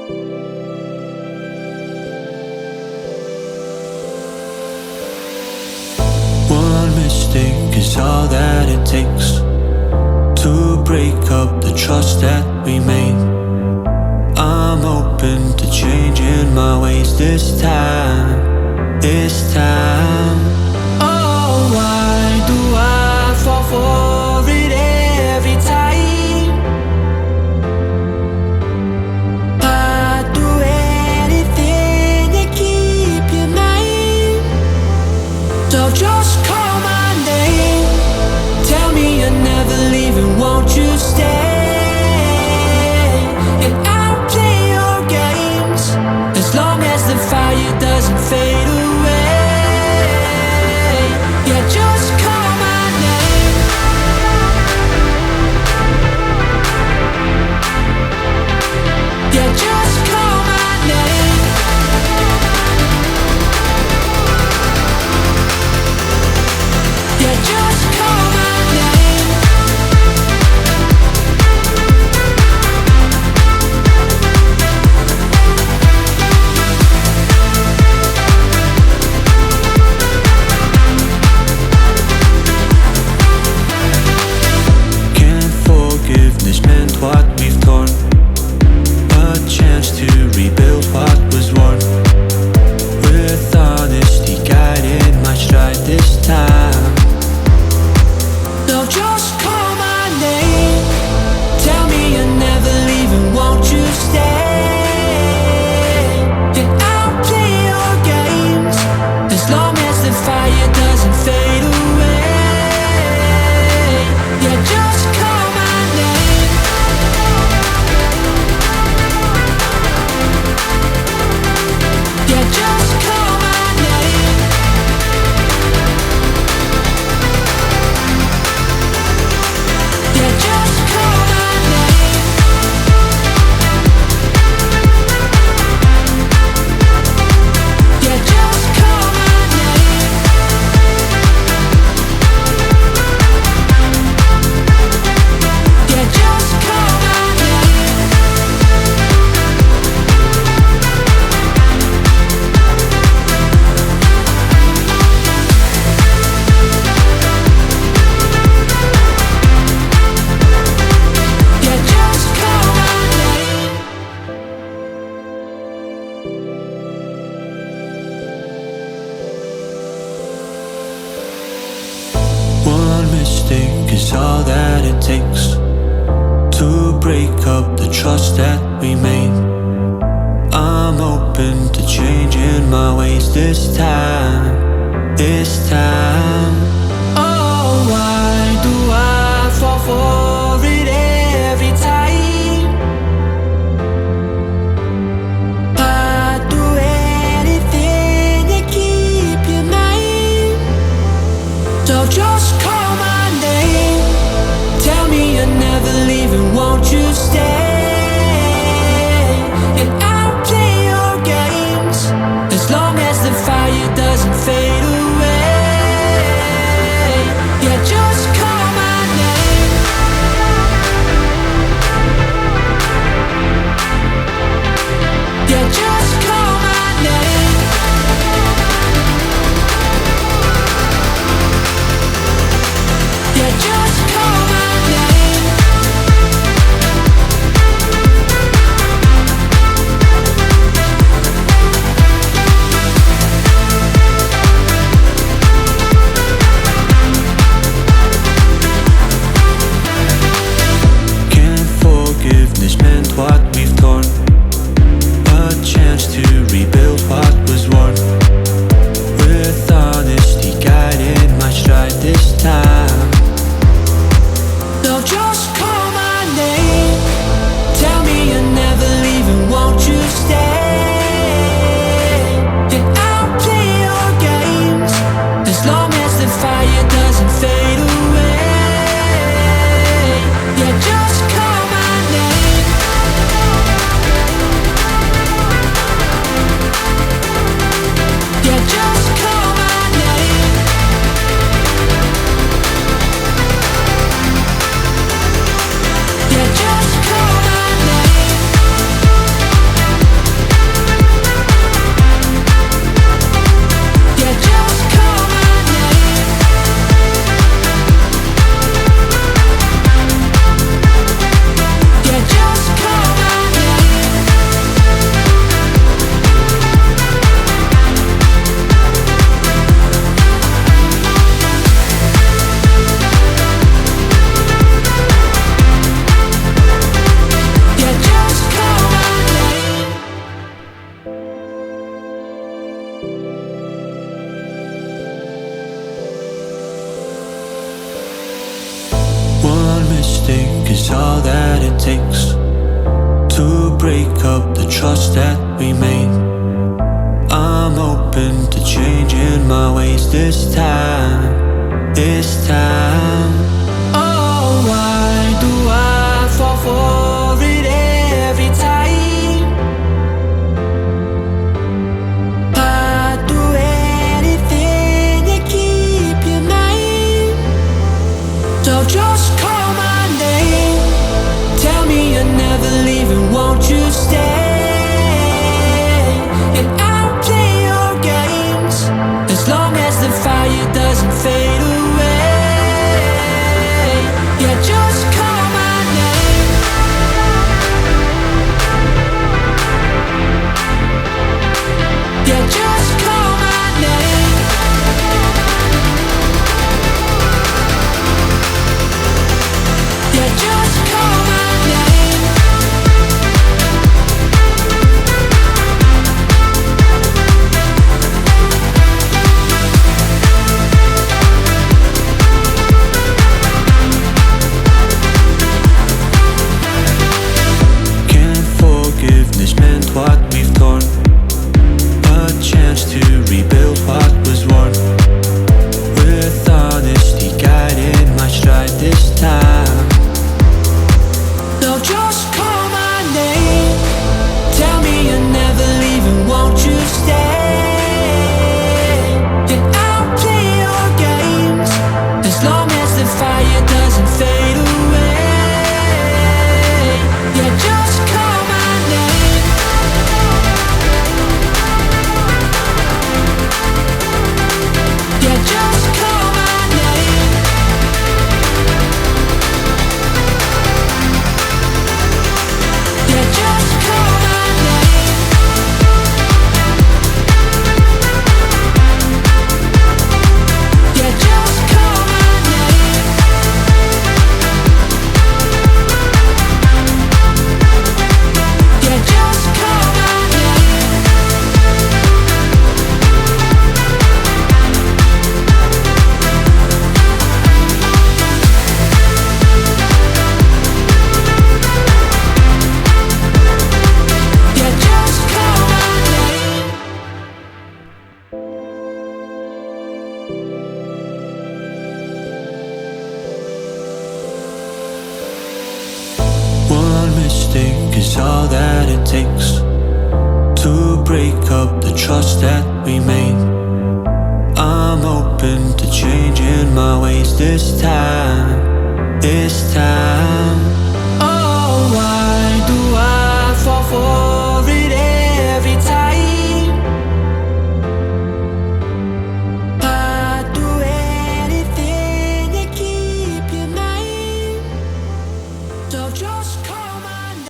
One mistake is all that it takes to break up the trust that we made. I'm open to changing my ways this time, this time. Oh, why do I fall for it every time? I'd do anything to keep you mine. So just call my name, tell me you're never leaving, won't you stay? And I'll play your games as long as the fire doesn't fade away. Yeah, just call my name. Yeah, just call my name. Yeah, just call my name. Can't forgiveness mend what we've torn? A chance to rebuild what was worn. With honesty guiding my stride this time. So just call my name, tell me you're never leaving, won't you stay? And I'll play your games as long as the fire doesn't fade away. Yeah, just call my name. Yeah, just call my name. Yeah, just call my name. Yeah, just call my name. Yeah, just call my name. Yeah, just call my name. One mistake is all that it takes to break up the trust that we made. I'm open to changing my ways this time, this time. Oh, why do I fall for it every time? I'd do anything to keep you mine. So just call my name, tell me you're never leaving, won't you stay? this time. Oh, why do I fall for it every time? I'd do anything to keep you mine. So just call my name, tell me you're never leaving, won't you stay? And I'll play your games as long as the fire doesn't fade away. Yeah, just call my name. Yeah, just call my name. Yeah, just call my name. Can't forgiveness meant what we've torn, a chance to rebuild what was worn, with honesty guiding my stride this time. So just call my name, tell me you're never leaving, won't you stay? And I'll play your games as long as the fire doesn't fade away. Yeah, just call my name. Yeah, just call my name. Yeah, just call my name. Yeah, just call my name. Yeah, just call my name. Yeah, just call my name. One mistake is all that it takes to break up the trust that we made. I'm open to changing my ways this time, this time. Oh,